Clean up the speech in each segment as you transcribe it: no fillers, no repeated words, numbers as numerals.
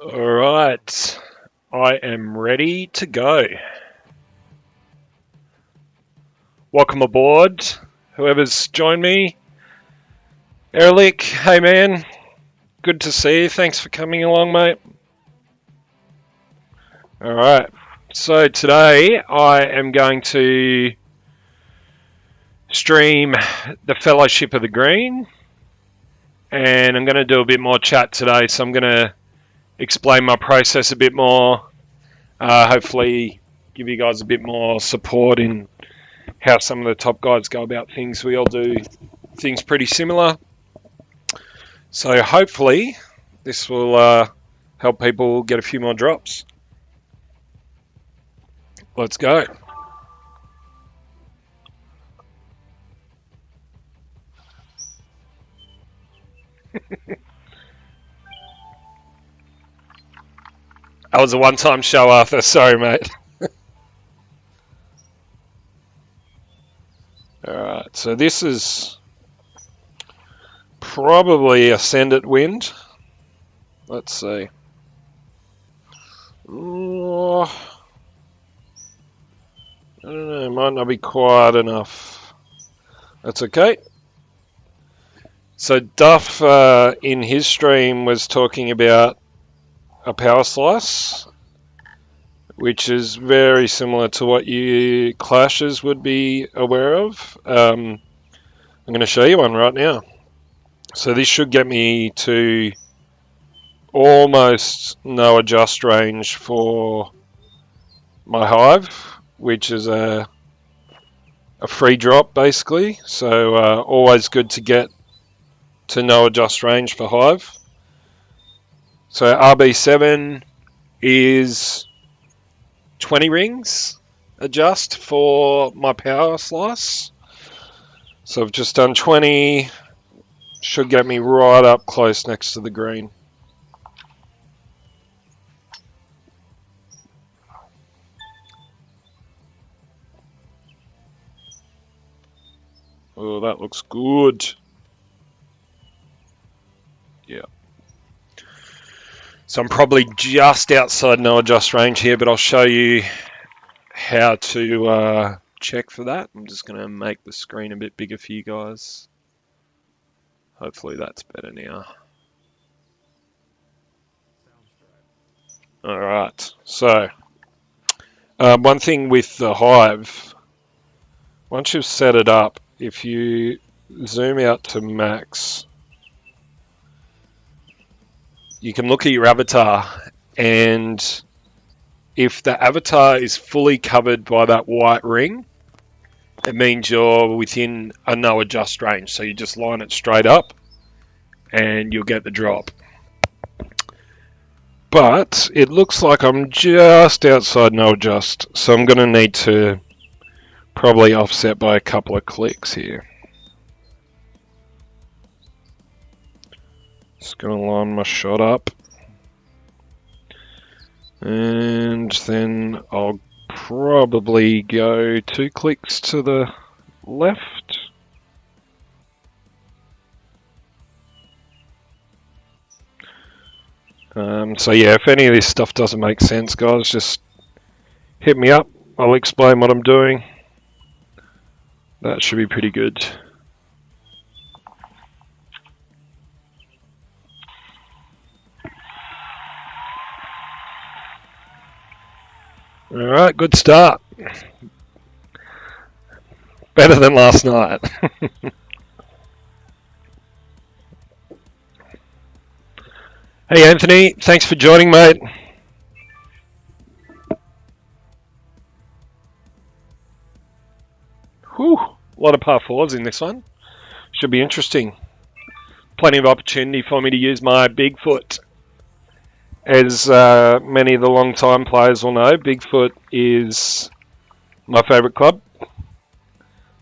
Alright, I am ready to go. Welcome aboard, whoever's joined me. Erlich, hey man, good to see you, thanks for coming along mate. Alright, so today I am going to stream the Fellowship of the Green, and I'm going to do a bit more chat today, so I'm going to explain my process a bit more, hopefully give you guys a bit more support in how some of the top guides go about things. We all do things pretty similar, so hopefully this will help people get a few more drops. Let's go. That was a one-time show, Arthur. Sorry, mate. Alright, so this is probably Ascendant Wind. Let's see. Oh, I don't know, it might not be quiet enough. That's okay. So Duff, in his stream, was talking about a power slice, which is very similar to what you Clashes would be aware of. I'm going to show you one right now. So this should get me to almost no adjust range for my hive, which is a free drop basically. So always good to get to no adjust range for hive. So RB7 is 20 rings adjust for my power slice. So I've just done 20, should get me right up close next to the green. Oh, that looks good. Yeah. So I'm probably just outside no adjust range here, but I'll show you how to check for that. I'm just going to make the screen a bit bigger for you guys. Hopefully that's better now. Alright, so one thing with the hive, once you've set it up, if you zoom out to max, you can look at your avatar, and if the avatar is fully covered by that white ring, it means you're within a no adjust range. So you just line it straight up and you'll get the drop. But it looks like I'm just outside no adjust, so I'm going to need to probably offset by a couple of clicks here. Just going to line my shot up, and then I'll probably go 2 clicks to the left. So yeah, if any of this stuff doesn't make sense, guys, just hit me up. I'll explain what I'm doing. That should be pretty good. Alright, good start. Better than last night. Hey Anthony, thanks for joining mate. Whew, a lot of par 4s in this one. Should be interesting. Plenty of opportunity for me to use my Bigfoot. As many of the long-time players will know, Bigfoot is my favourite club.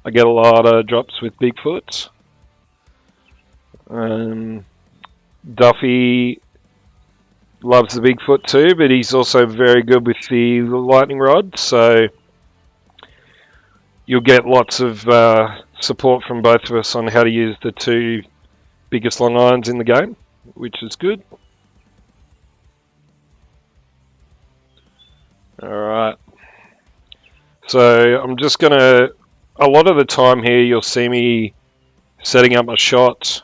I get a lot of drops with Bigfoot. Duffy loves the Bigfoot too, but he's also very good with the lightning rod, so you'll get lots of support from both of us on how to use the 2 biggest long irons in the game, which is good. Alright. So I'm just going to... A lot of the time here you'll see me setting up my shot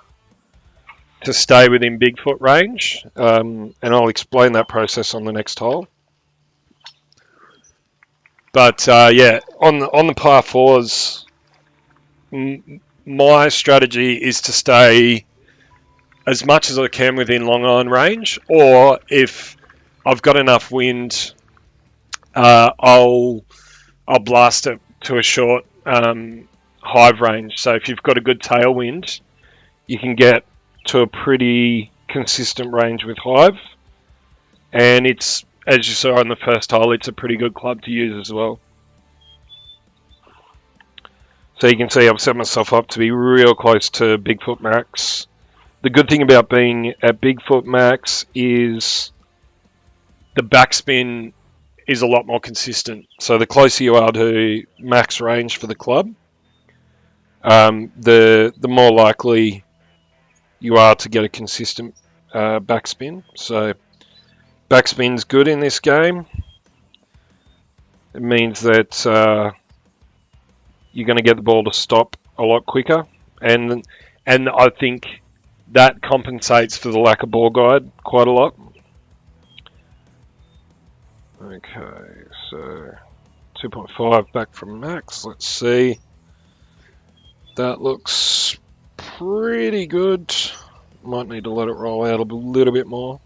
to stay within Bigfoot range. And I'll explain that process on the next hole. But yeah, on the par 4s, my strategy is to stay as much as I can within long iron range, or if I've got enough wind, I'll blast it to a short hive range. So if you've got a good tailwind, you can get to a pretty consistent range with hive, and it's, as you saw on the first hole, it's a pretty good club to use as well. So you can see I've set myself up to be real close to Bigfoot max. The good thing about being at Bigfoot max is the backspin is a lot more consistent. So the closer you are to max range for the club, the more likely you are to get a consistent backspin. So backspin's good in this game. It means that you're going to get the ball to stop a lot quicker, and I think that compensates for the lack of ball guide quite a lot. Okay, so 2.5 back from max. Let's see. That looks pretty good. Might need to let it roll out a little bit more.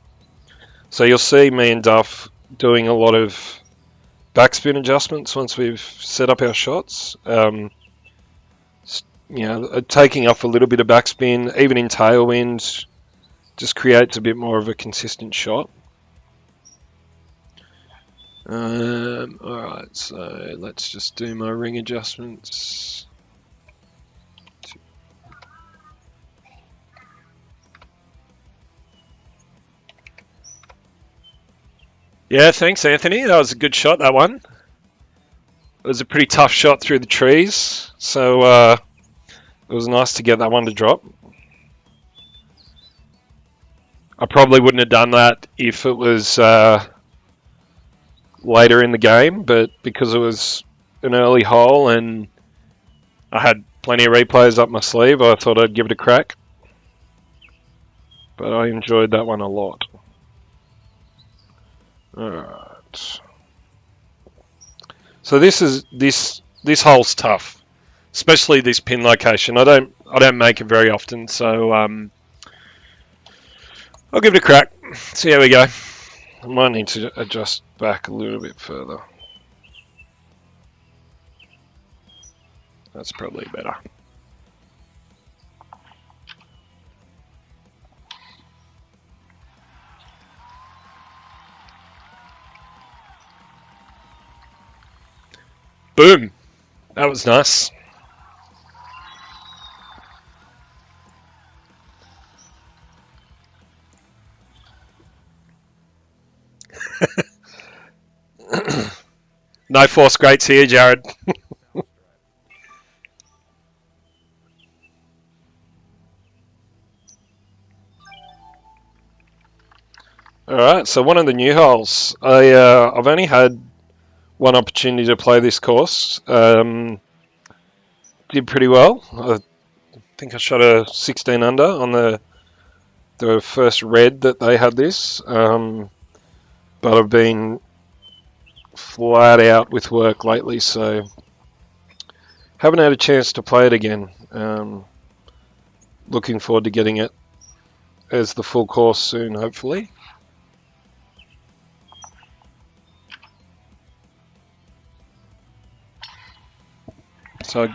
So you'll see me and Duff doing a lot of backspin adjustments once we've set up our shots. Taking off a little bit of backspin, even in tailwind, just creates a bit more of a consistent shot. Alright, so let's just do my ring adjustments. Yeah, thanks, Anthony. That was a good shot, that one. It was a pretty tough shot through the trees, so it was nice to get that one to drop. I probably wouldn't have done that if it was later in the game, but because it was an early hole and I had plenty of replays up my sleeve, I thought I'd give it a crack. But I enjoyed that one a lot. Alright. So this hole's tough, especially this pin location. I don't make it very often, so I'll give it a crack. See how we go. I might need to adjust back a little bit further. That's probably better. Boom! That was nice. No force greats here, Jared. Alright, so one of the new holes. I've only had one opportunity to play this course. Did pretty well. I think I shot a 16 under on the first red that they had this. But I've been flat out with work lately, so haven't had a chance to play it again. Looking forward to getting it as the full course soon, hopefully. So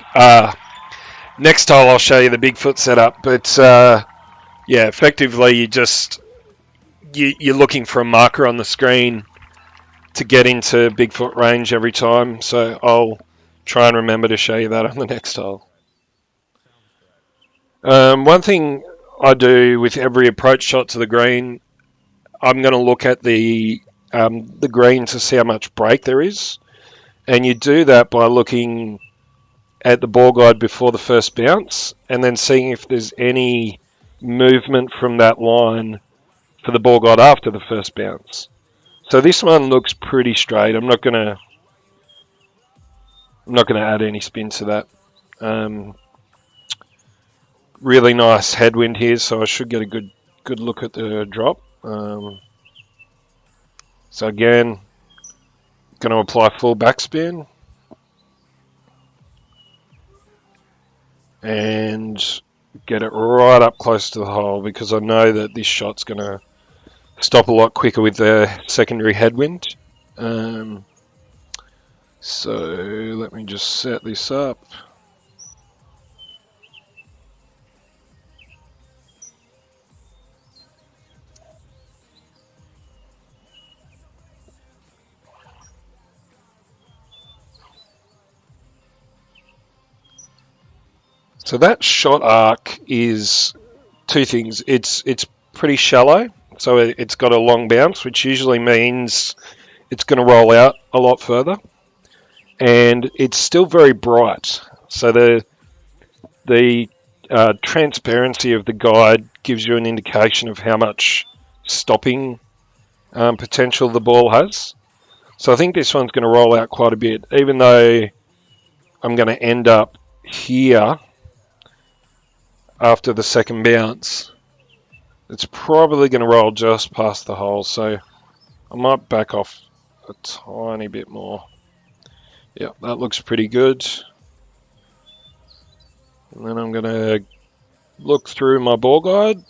next hole I'll show you the Bigfoot setup, but yeah, effectively you're looking for a marker on the screen to get into Bigfoot range every time, so I'll try and remember to show you that on the next hole. One thing I do with every approach shot to the green, I'm going to look at the green to see how much break there is, and you do that by looking at the ball guide before the first bounce and then seeing if there's any movement from that line for the ball guide after the first bounce. So this one looks pretty straight. I'm not gonna add any spin to that. Really nice headwind here, so I should get a good look at the drop. So again, going to apply full backspin and get it right up close to the hole, because I know that this shot's going to stop a lot quicker with the secondary headwind. So let me just set this up. So that shot arc is two things. It's pretty shallow, so it's got a long bounce, which usually means it's going to roll out a lot further. And it's still very bright. So the transparency of the guide gives you an indication of how much stopping potential the ball has. So I think this one's going to roll out quite a bit, even though I'm going to end up here after the second bounce. It's probably going to roll just past the hole, so I might back off a tiny bit more. Yeah, that looks pretty good. And then I'm going to look through my ball guide.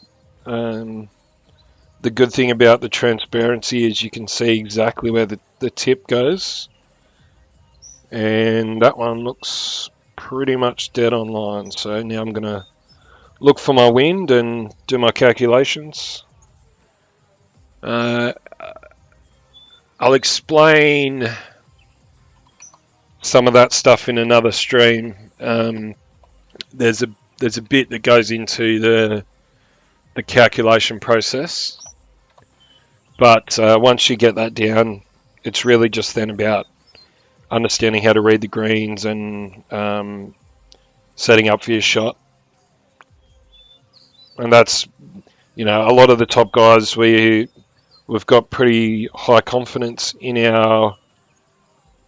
The good thing about the transparency is you can see exactly where the tip goes. And that one looks pretty much dead on line. So now I'm going to look for my wind and do my calculations. I'll explain some of that stuff in another stream. There's a bit that goes into the calculation process, but once you get that down, it's really just then about understanding how to read the greens and setting up for your shot. And that's, a lot of the top guys, we've got pretty high confidence in our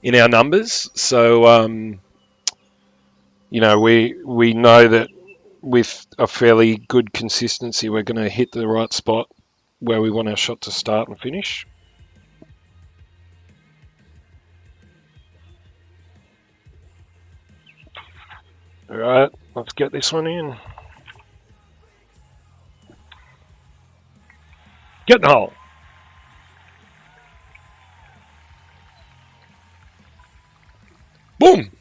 numbers. So, we know that with a fairly good consistency, we're going to hit the right spot where we want our shot to start and finish. All right, let's get this one in. Get in the hole. Boom.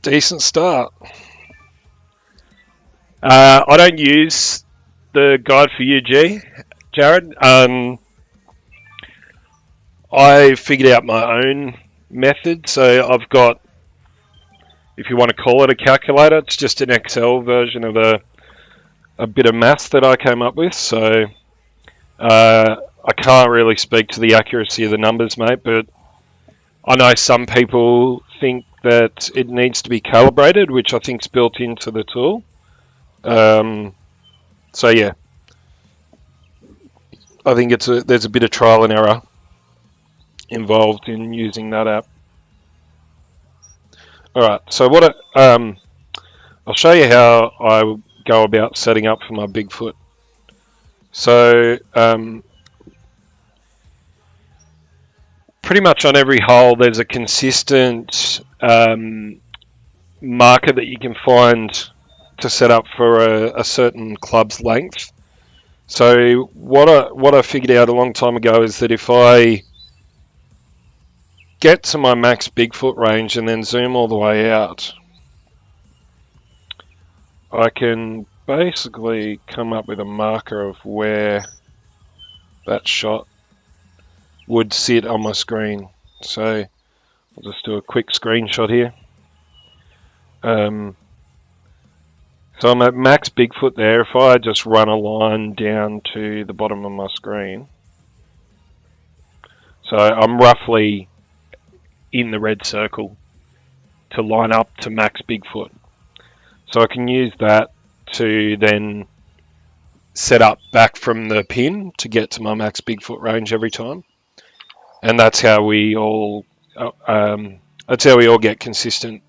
Decent start. I don't use the guide for UG, Jared. I figured out my own method. So I've got, if you want to call it a calculator, it's just an Excel version of a bit of maths that I came up with. So I can't really speak to the accuracy of the numbers, mate, but I know some people think that it needs to be calibrated, which I think is built into the tool. So yeah, I think there's a bit of trial and error involved in using that app. All right, so I'll show you how I go about setting up for my Bigfoot. So pretty much on every hole there's a consistent marker that you can find to set up for a certain club's length. So what I figured out a long time ago is that if I get to my max Bigfoot range and then zoom all the way out, I can basically come up with a marker of where that shot would sit on my screen. So I'll just do a quick screenshot here. So I'm at max Bigfoot there. If I just run a line down to the bottom of my screen, so I'm roughly in the red circle. to line up to max Bigfoot. So I can use that to then set up back from the pin to get to my max Bigfoot range every time. And that's how we all get consistent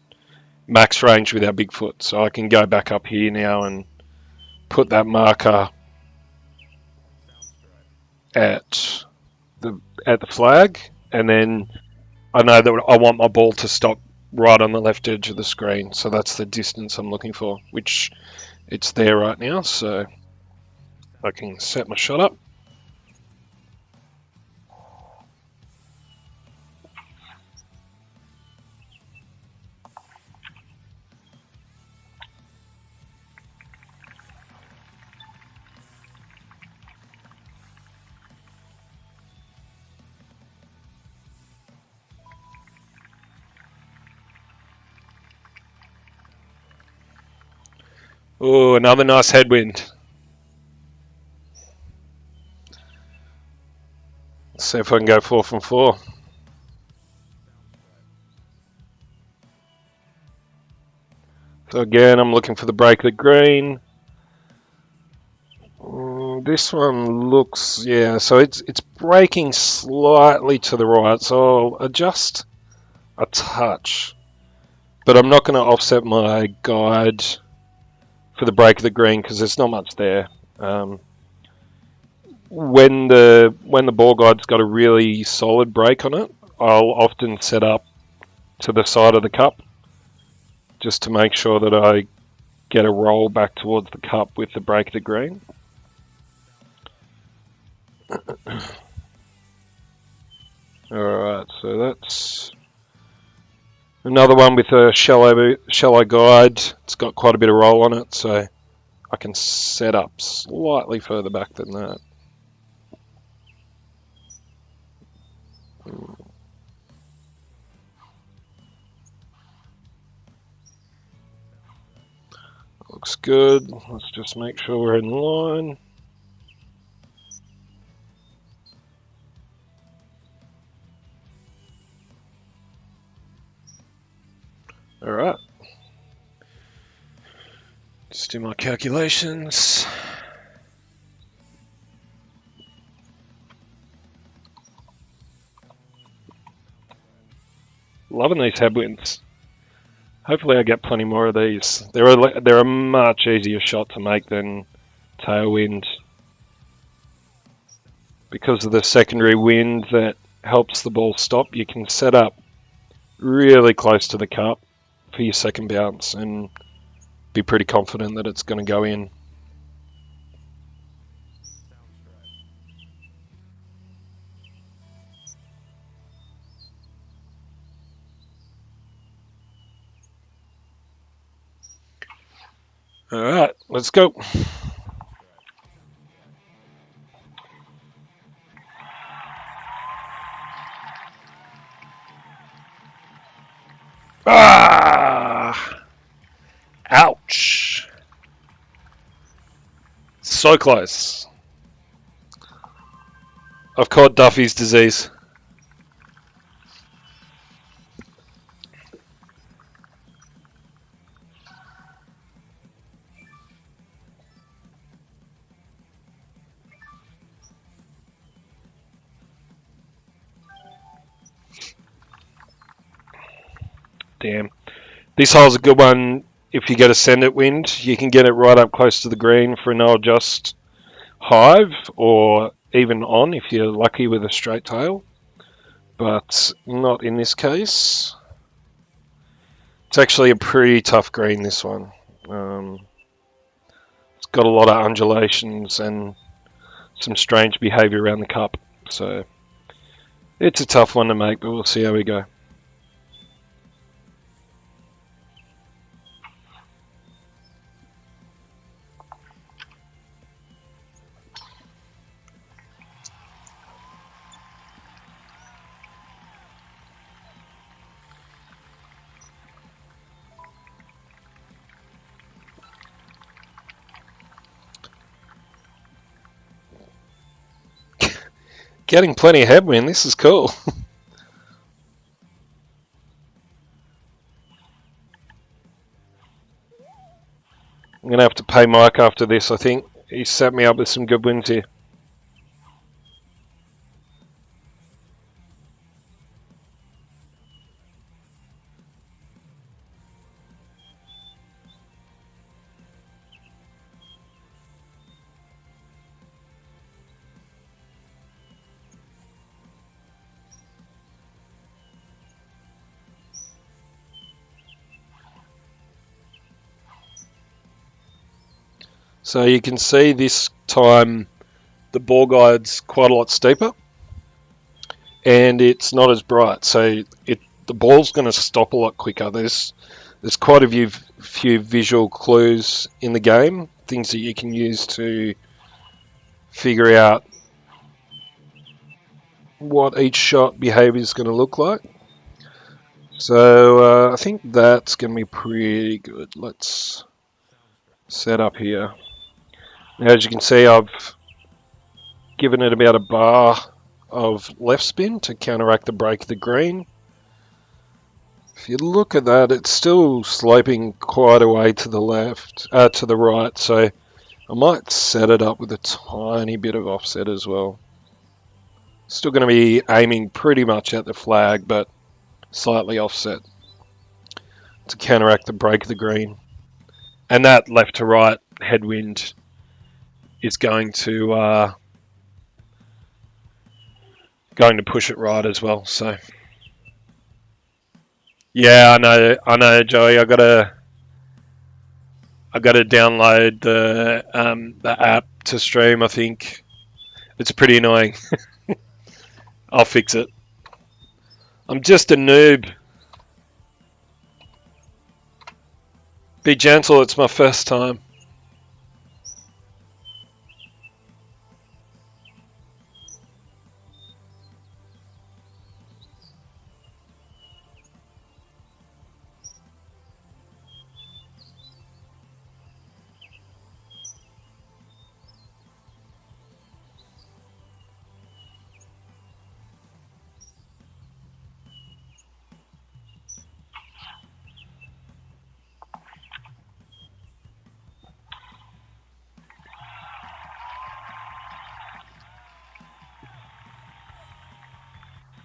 max range with our Bigfoot. So I can go back up here now and put that marker at the flag, and then I know that I want my ball to stop right on the left edge of the screen. So that's the distance I'm looking for, which it's there right now. So I can set my shot up. Oh, another nice headwind. Let's see if I can go 4 from 4. So again, I'm looking for the break of the green. This one looks, yeah, so it's breaking slightly to the right, so I'll adjust a touch. But I'm not going to offset my guide for the break of the green because there's not much there. When the ball guide's got a really solid break on it, I'll often set up to the side of the cup just to make sure that I get a roll back towards the cup with the break of the green. Alright, so that's another one with a shallow guide. It's got quite a bit of roll on it, so I can set up slightly further back than that. Looks good. Let's just make sure we're in line. Alright. Just do my calculations. Loving these headwinds. Hopefully I get plenty more of these. They're a much easier shot to make than tailwind because of the secondary wind that helps the ball stop. You can set up really close to the cup for your second bounce and be pretty confident that it's going to go in. All right, let's go. Ah! Ouch. So close. I've caught Duffy's disease. Damn. This hole's a good one if you get a send it wind. You can get it right up close to the green for a no adjust hive, or even on if you're lucky with a straight tail. But not in this case. It's actually a pretty tough green, this one. It's got a lot of undulations and some strange behaviour around the cup. So it's a tough one to make, but we'll see how we go. Getting plenty of headwind, this is cool. I'm going to have to pay Mike after this, I think. He set me up with some good wins here. So you can see this time the ball guide's quite a lot steeper and it's not as bright, so the ball's going to stop a lot quicker. There's quite a few visual clues in the game, things that you can use to figure out what each shot behavior is going to look like. So I think that's going to be pretty good. Let's set up here. Now, as you can see, I've given it about a bar of left spin to counteract the break of the green. If you look at that, it's still sloping quite a way to the left, to the right, so I might set it up with a tiny bit of offset as well. Still going to be aiming pretty much at the flag, but slightly offset to counteract the break of the green. And that left to right headwind is going to push it right as well. So yeah, I know, Joey. I gotta download the app to stream. I think it's pretty annoying. I'll fix it. I'm just a noob. Be gentle. It's my first time.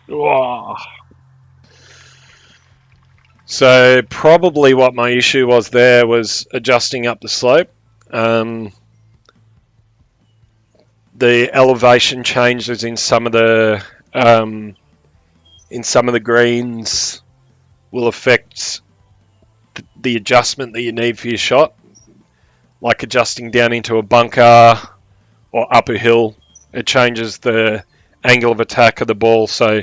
Whoa. So probably what my issue was there was adjusting up the slope. The elevation changes in some of the greens will affect the adjustment that you need for your shot, like adjusting down into a bunker or up a hill. It changes the angle of attack of the ball, so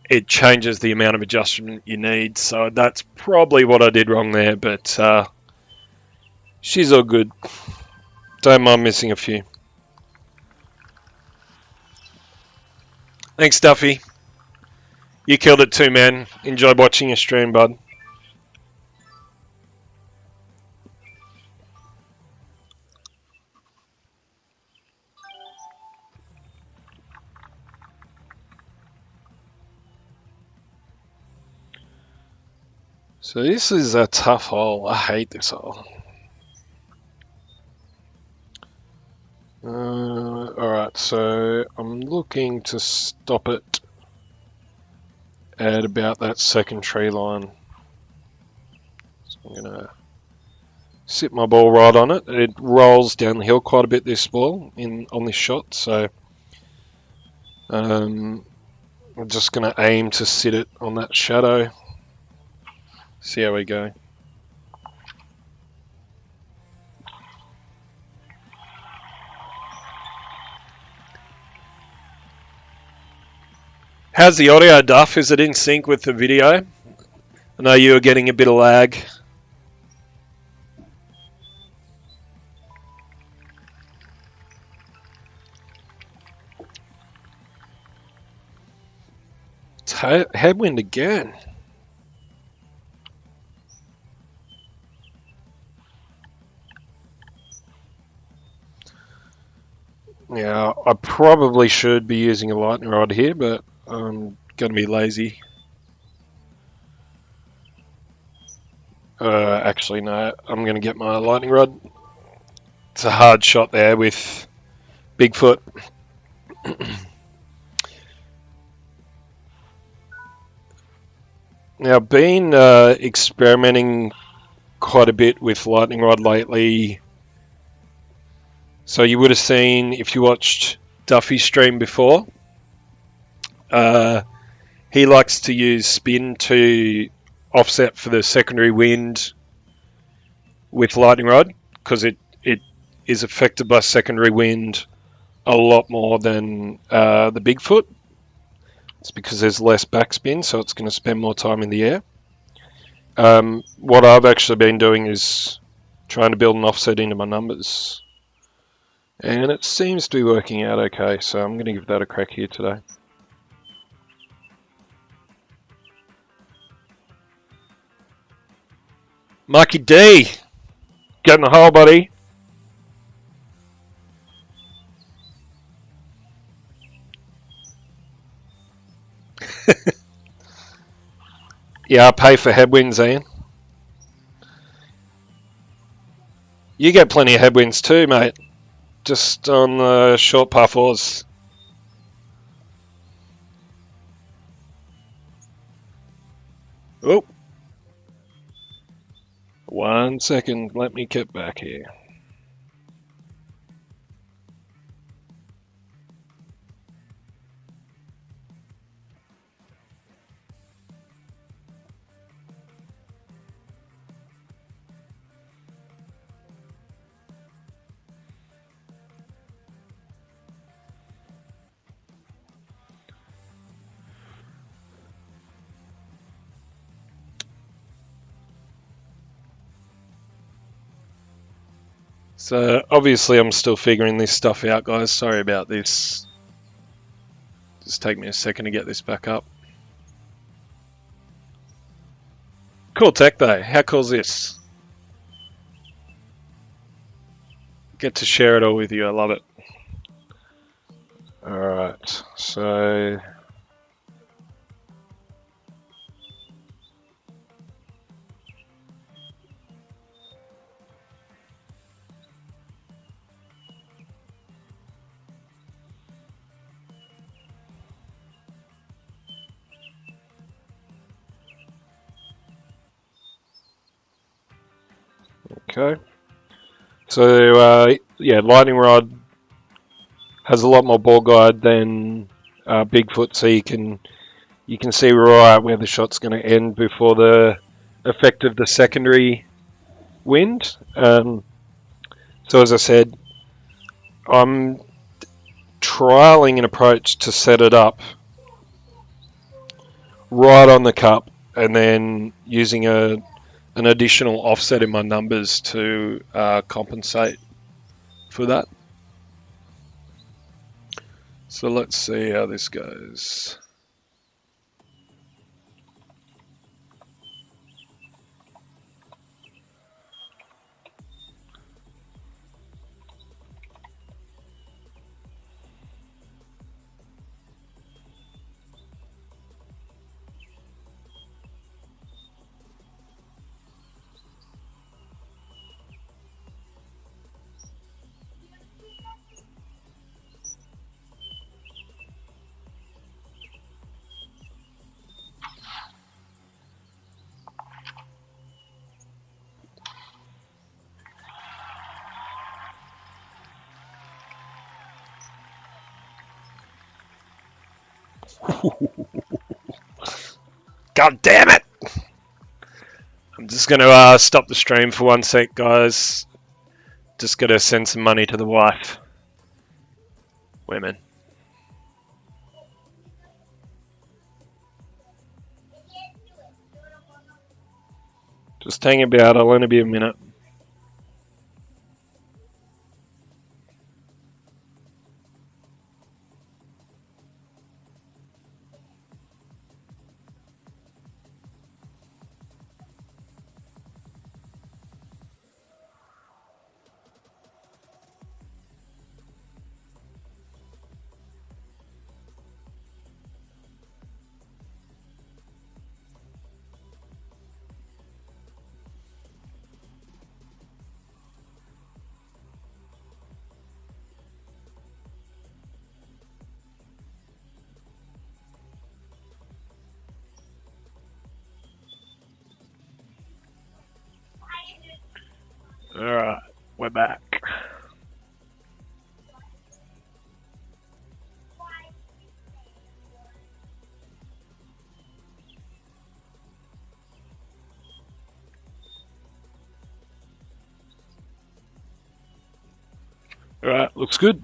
it changes the amount of adjustment you need. So that's probably what I did wrong there, but she's all good. Don't mind missing a few. Thanks, Duffy. You killed it too, man. Enjoyed watching your stream, bud. So this is a tough hole. I hate this hole. Alright, so I'm looking to stop it at about that second tree line. So I'm going to sit my ball right on it. It rolls down the hill quite a bit, this ball, on this shot, so I'm just going to aim to sit it on that shadow. See how we go. How's the audio, Duff? Is it in sync with the video? I know you were getting a bit of lag. It's headwind again. Yeah, I probably should be using a lightning rod here, but I'm going to be lazy. Actually, no. I'm going to get my lightning rod. It's a hard shot there with Bigfoot. Now, I've been experimenting quite a bit with lightning rod lately. So you would have seen, if you watched Duffy's stream before, he likes to use spin to offset for the secondary wind with lightning rod, because it is affected by secondary wind a lot more than the Bigfoot. It's because there's less backspin, so it's going to spend more time in the air. What I've actually been doing is trying to build an offset into my numbers. And it seems to be working out okay, so I'm going to give that a crack here today. Mikey D! Get in the hole, buddy. Yeah, I pay for headwinds, Ian. You get plenty of headwinds too, mate. Just on the short par fours. Oh. 1 second, let me get back here. So obviously I'm still figuring this stuff out, guys. Sorry about this. Just take me a second to get this back up. Cool tech though. How cool is this? Get to share it all with you. I love it. Alright, so okay. So yeah, lightning rod has a lot more ball guide than Bigfoot, so you can see right where the shot's going to end before the effect of the secondary wind. So as I said, I'm trialing an approach to set it up right on the cup, and then using an additional offset in my numbers to compensate for that. So let's see how this goes. God damn it! I'm just going to stop the stream for 1 sec, guys. Just got to send some money to the wife. Women. Just hang about, I'll only be a minute. We're back. Alright, looks good.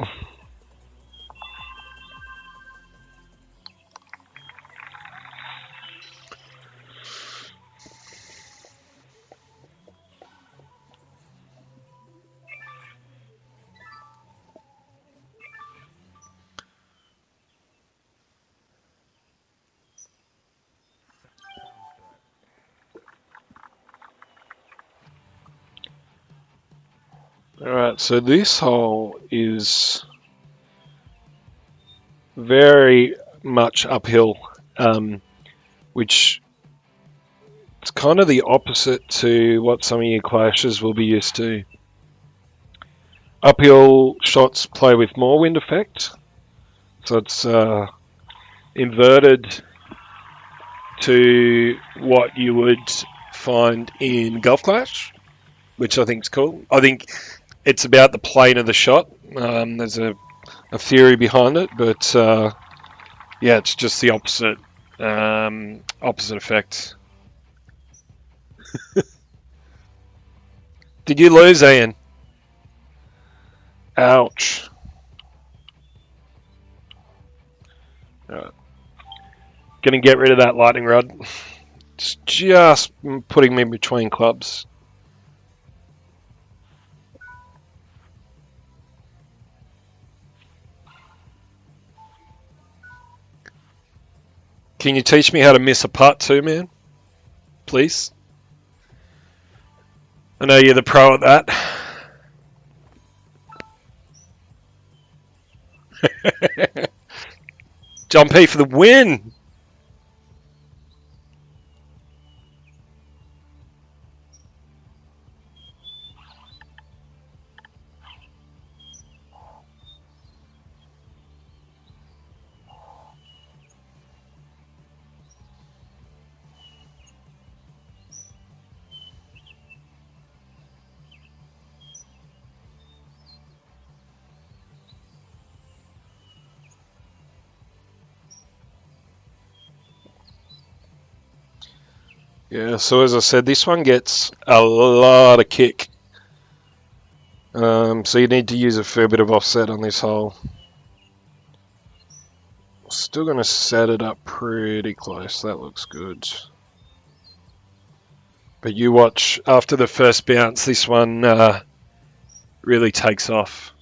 Alright, so this hole is very much uphill, which is kind of the opposite to what some of your clashes will be used to. Uphill shots play with more wind effect, so it's inverted to what you would find in Golf Clash, which I think is cool. I think it's about the plane of the shot. There's a theory behind it, but yeah, it's just the opposite effect. Did you lose, Ian? Ouch. Alright. Gonna get rid of that lightning rod. It's just putting me between clubs. Can you teach me how to miss a putt too, man? Please? I know you're the pro at that. John P for the win! Yeah, so as I said, this one gets a lot of kick. So you need to use a fair bit of offset on this hole. Still going to set it up pretty close. That looks good. But you watch, after the first bounce, this one really takes off.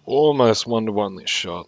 Almost 1-to-1 this shot.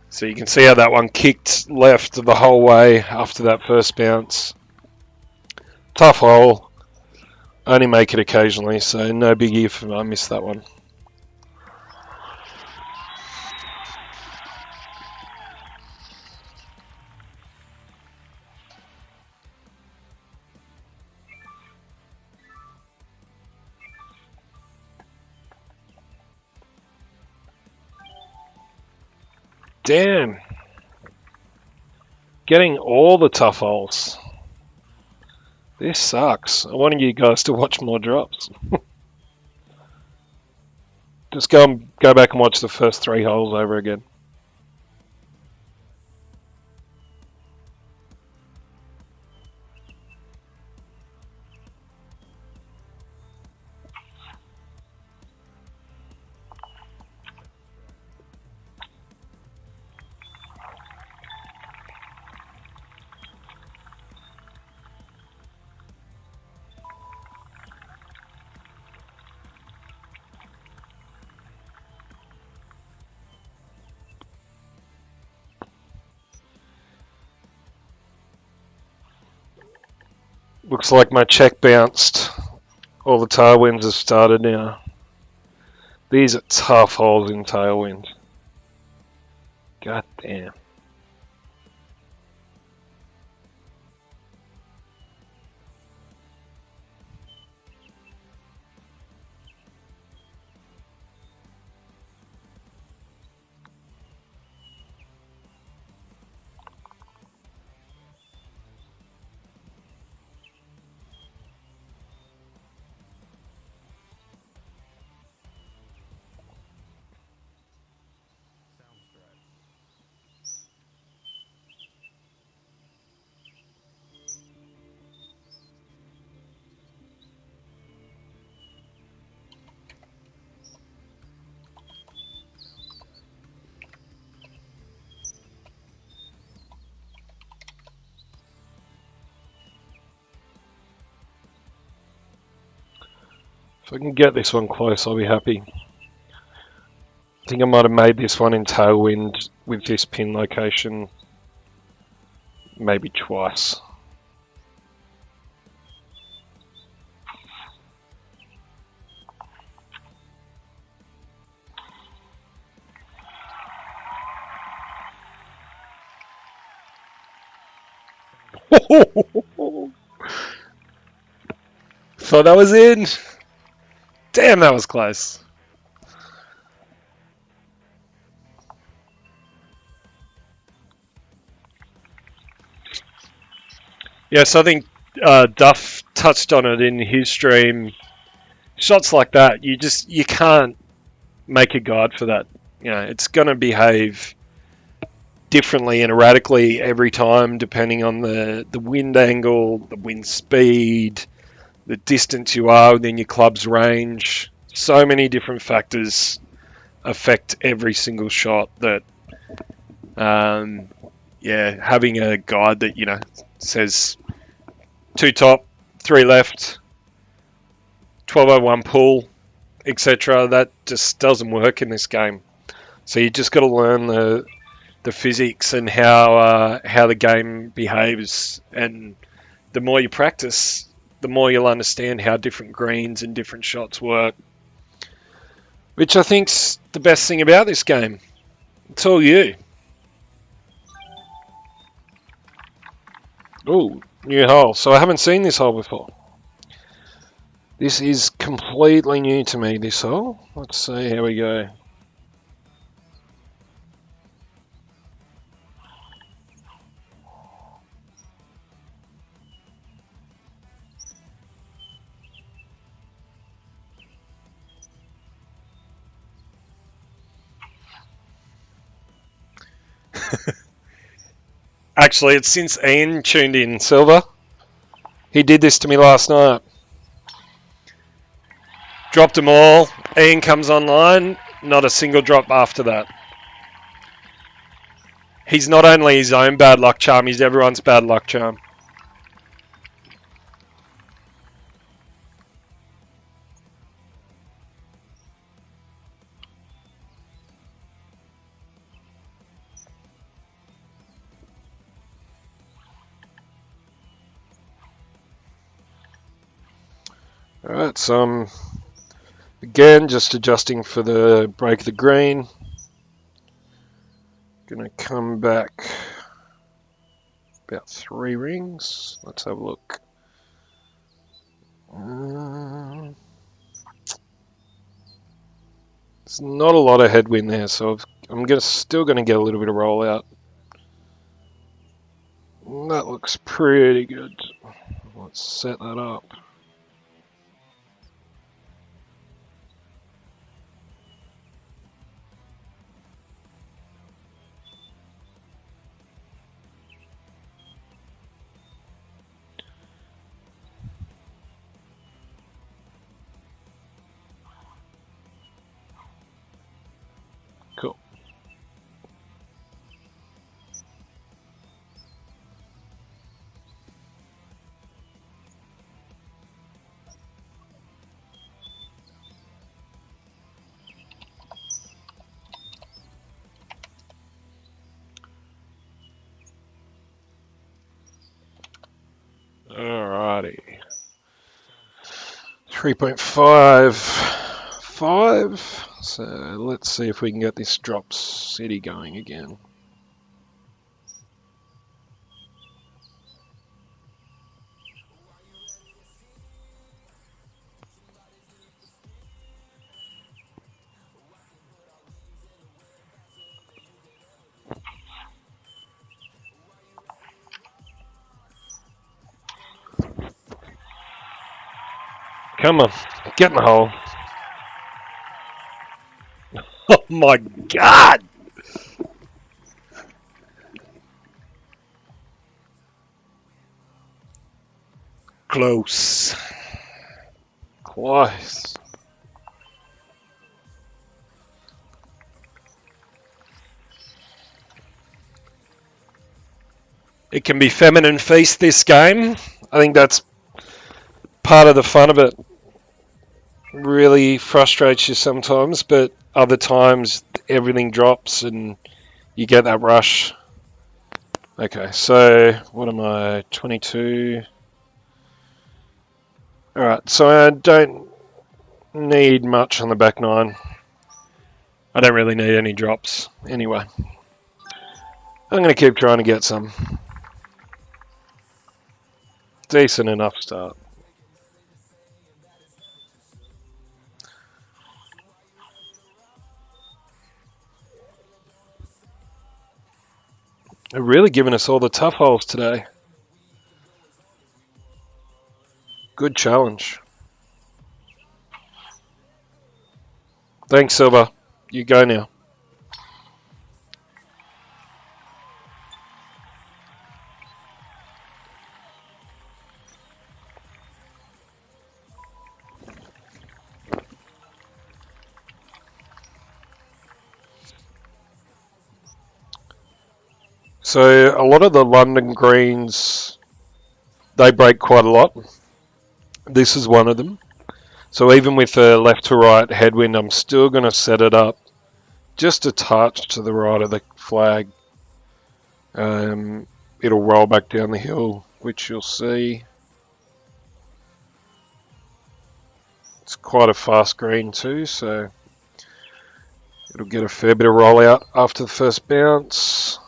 So you can see how that one kicked left the whole way after that first bounce. Tough hole. Only make it occasionally, so no biggie if I miss that one. Damn. Getting all the tough holes. This sucks. I wanted you guys to watch more drops. Just go back and watch the first 3 holes over again. Looks like my check bounced. All the tailwinds have started now. These are tough holes in tailwind. God damn. If I can get this one close, I'll be happy. I think I might have made this one in tailwind with this pin location maybe twice. Thought that was in. Damn, that was close. Yes, I think Duff touched on it in his stream. Shots like that, you can't make a guide for that. You know, it's going to behave differently and erratically every time, depending on the wind angle, the wind speed, the distance you are within your club's range. So many different factors affect every single shot that, having a guide that, says 2 top, 3 left, 1201 pull, etc., that just doesn't work in this game. So you just got to learn the physics and how the game behaves, and the more you practice, the more you'll understand how different greens and different shots work, which I think's the best thing about this game. It's all you. Ooh, new hole. So I haven't seen this hole before. This is completely new to me, this hole. Let's see how we go. Actually, it's since Ian tuned in, Silver. He did this to me last night. Dropped them all. Ian comes online. Not a single drop after that. He's not only his own bad luck charm, he's everyone's bad luck charm. Alright, so I'm again just adjusting for the break of the green. Gonna come back about 3 rings. Let's have a look. There's not a lot of headwind there, so I'm still gonna get a little bit of rollout. That looks pretty good. Let's set that up. Cool. 3.55. So let's see if we can get this drop city going again. Come on, get in the hole. Oh my God! Close. Close. It can be feminine feast this game. I think that's part of the fun of it. Really frustrates you sometimes, but other times everything drops and you get that rush. Okay, so what am I? 22. Alright, so I don't need much on the back nine. I don't really need any drops. Anyway, I'm going to keep trying to get some. Decent enough start. They're really giving us all the tough holes today. Good challenge. Thanks, Silver. You go now. So a lot of the London greens, they break quite a lot. This is one of them. So even with the left to right headwind, I'm still going to set it up just a touch to the right of the flag. It'll roll back down the hill, which you'll see. It's quite a fast green too, so it'll get a fair bit of roll out after the first bounce.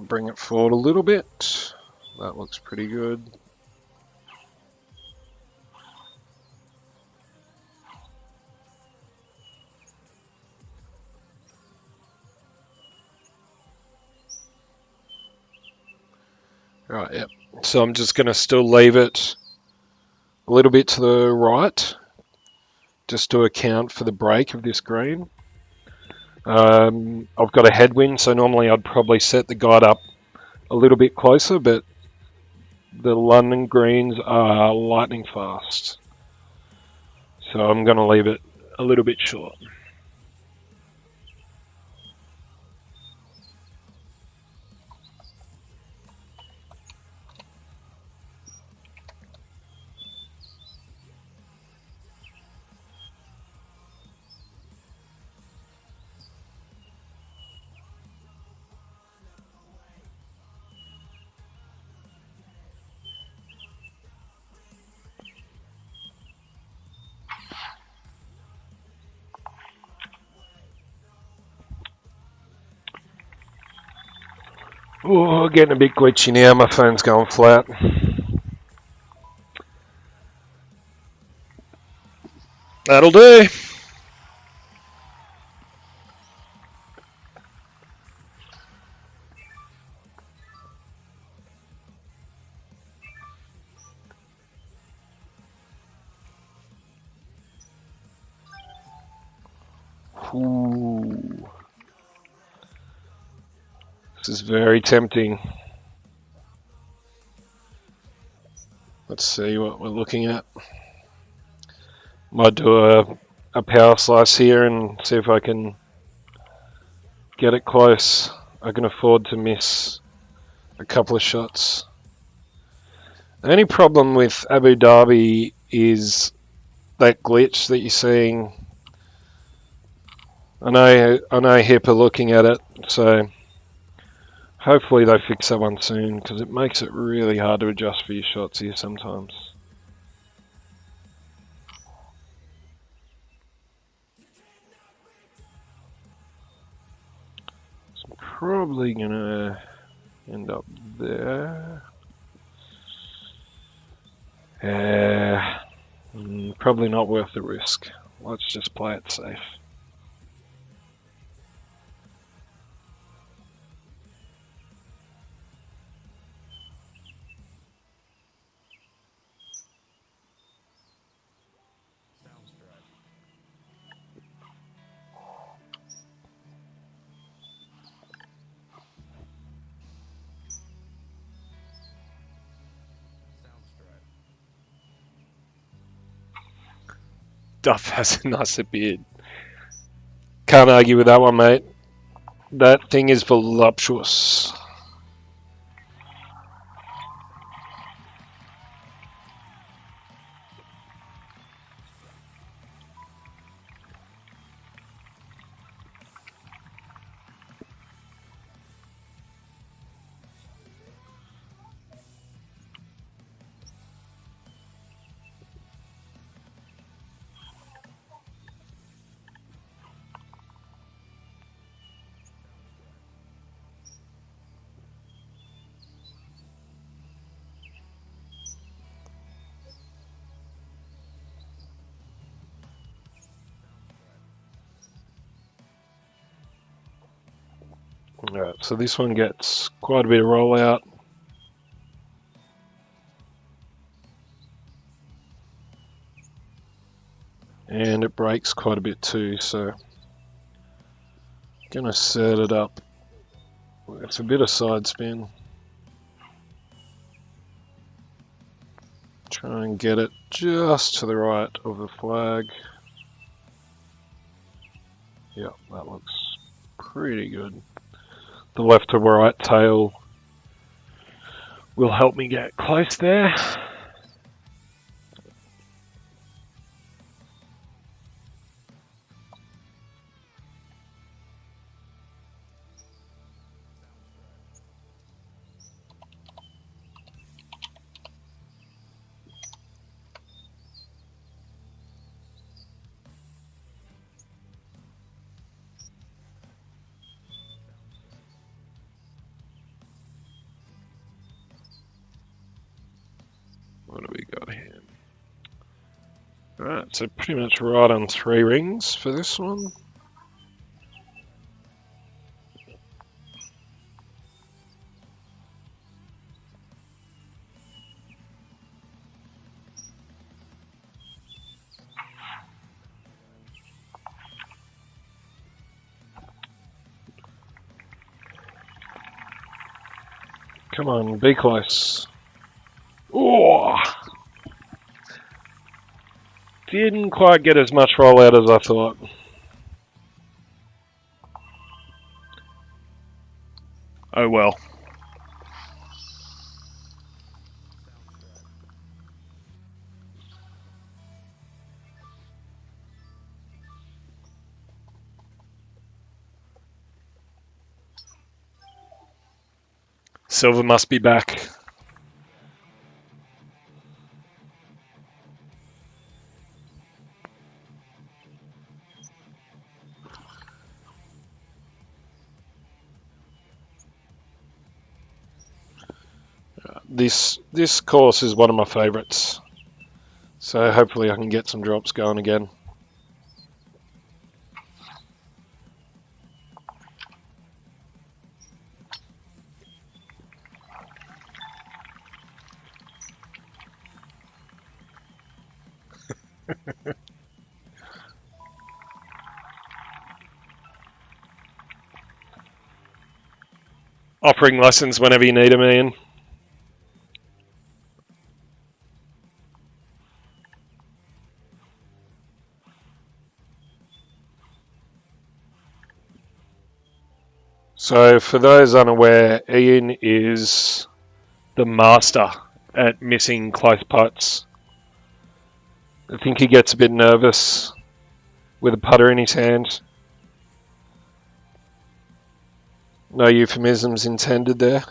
Bring it forward a little bit. That looks pretty good. Right, yep. So I'm just going to still leave it a little bit to the right, just to account for the break of this green. I've got a headwind, so normally I'd probably set the guide up a little bit closer, but the London greens are lightning fast. So I'm going to leave it a little bit short. Oh, getting a bit glitchy now. My phone's going flat. That'll do. Ooh. This is very tempting. Let's see what we're looking at. Might do a power slice here and see if I can get it close. I can afford to miss a couple of shots. The only problem with Abu Dhabi is that glitch that you're seeing. I know HIP are looking at it, so hopefully they fix that one soon, because it makes it really hard to adjust for your shots here sometimes. Probably gonna end up there. Probably not worth the risk. Let's just play it safe. Duff has a nicer beard. Can't argue with that one, mate. That thing is voluptuous. Alright, so this one gets quite a bit of rollout. And it breaks quite a bit too, so gonna set it up. It's a bit of side spin. Try and get it just to the right of the flag. Yep, that looks pretty good. The left to right tail will help me get close there. What do we got here? Alright, so pretty much right on 3 rings for this one. Come on, be close. Oh! Didn't quite get as much rollout as I thought. Oh well. Silver must be back. This course is one of my favourites, so hopefully I can get some drops going again. Offering lessons whenever you need them, Ian. So for those unaware, Ian is the master at missing close putts. I think he gets a bit nervous with a putter in his hand. No euphemisms intended there.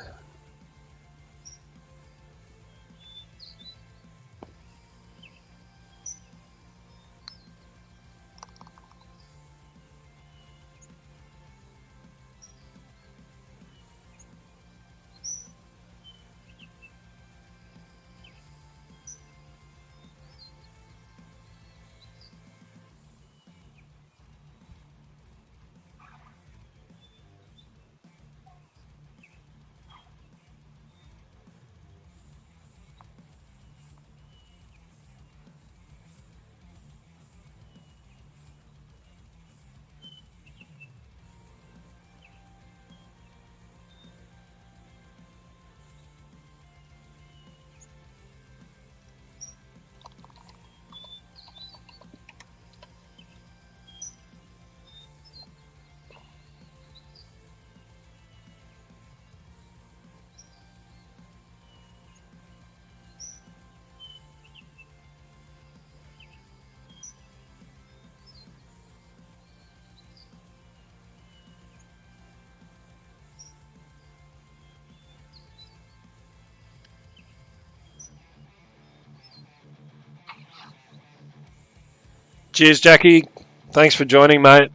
Cheers, Jackie. Thanks for joining, mate.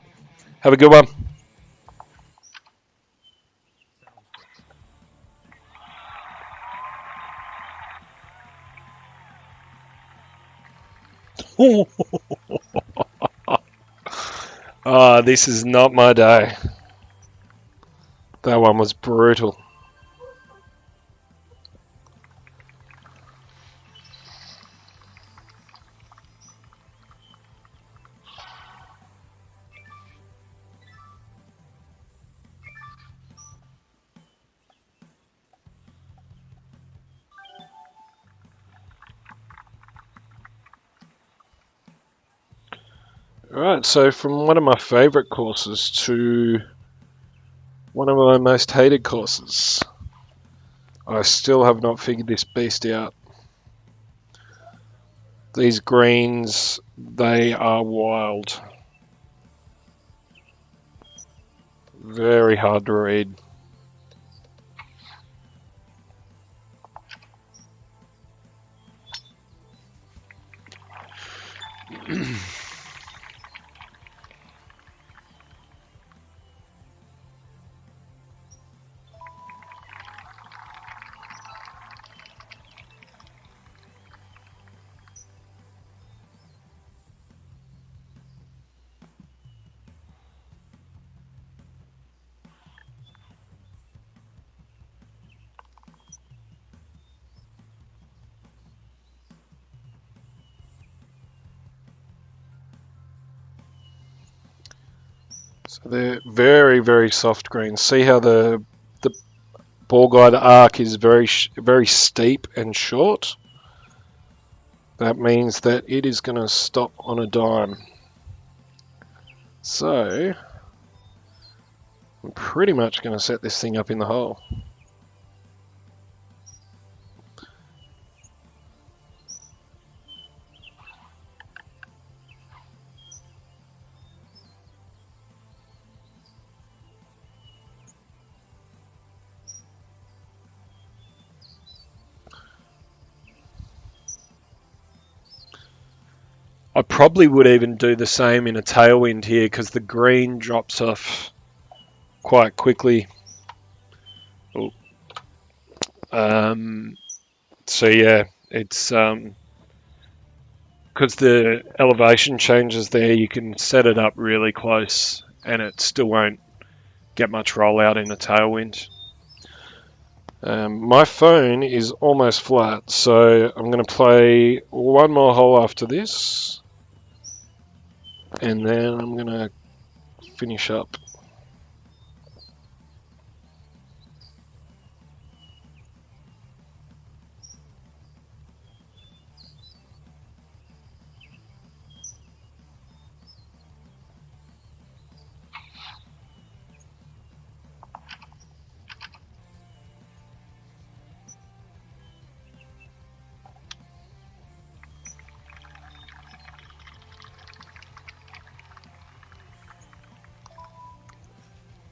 Have a good one. Ah, this is not my day. That one was brutal. Alright, so from one of my favourite courses to one of my most hated courses. I still have not figured this beast out. These greens, they are wild. Very hard to read. So they're very, very soft greens. See how the ball guide arc is very steep and short? That means that it is going to stop on a dime. So I'm pretty much going to set this thing up in the hole. I probably would even do the same in a tailwind here because the green drops off quite quickly. So yeah, it's because the elevation changes there, you can set it up really close and it still won't get much rollout in a tailwind. My phone is almost flat, so I'm going to play one more hole after this, and then I'm going to finish up.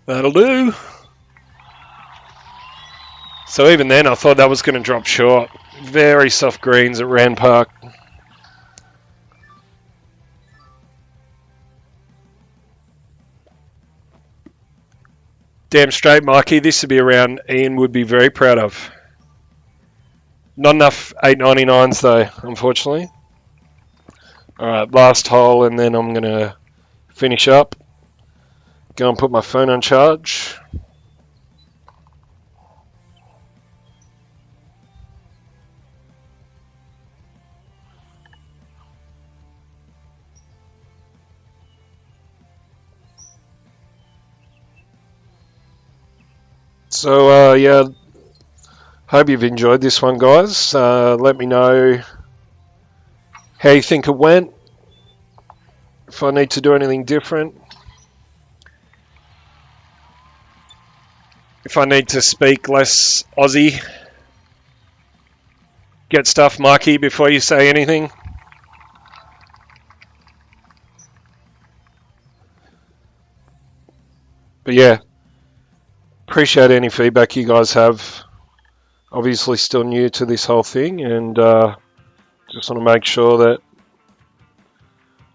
That'll do. So even then I thought that was going to drop short. Very soft greens at Rand Park. Damn straight, Mikey. This would be a round Ian would be very proud of. Not enough 899s though, unfortunately. Alright, last hole and then I'm going to finish up. Go and put my phone on charge. So yeah, hope you've enjoyed this one, guys. Let me know how you think it went. If I need to do anything different. If I need to speak less Aussie. Get stuff, Mikey, before you say anything. But yeah, appreciate any feedback you guys have. Obviously still new to this whole thing, and just want to make sure that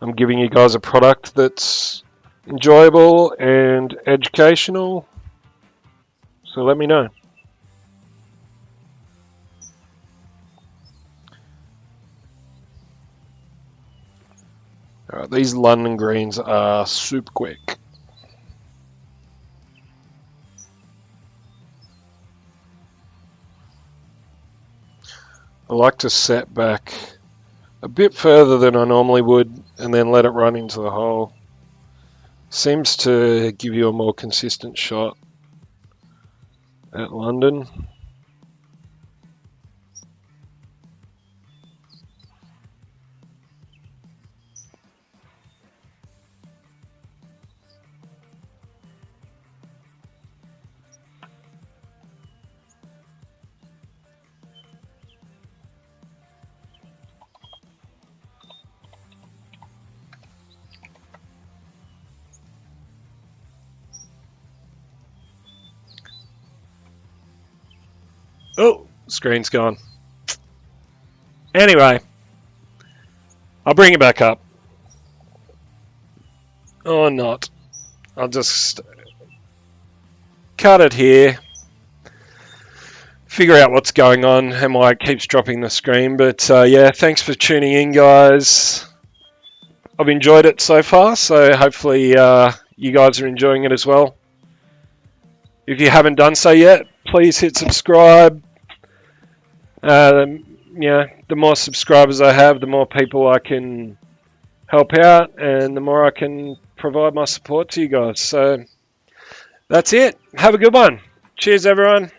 I'm giving you guys a product that's enjoyable and educational. So let me know. Alright, these London greens are super quick. I like to set back a bit further than I normally would and then let it run into the hole. Seems to give you a more consistent shot at London. Oh, screen's gone. Anyway, I'll bring it back up. Or not. I'll just cut it here. Figure out what's going on and why it keeps dropping the screen. But yeah, thanks for tuning in, guys. I've enjoyed it so far, so hopefully you guys are enjoying it as well. If you haven't done so yet, please hit subscribe. Yeah, the more subscribers I have, the more people I can help out, and the more I can provide my support to you guys. So that's it. Have a good one. Cheers, everyone.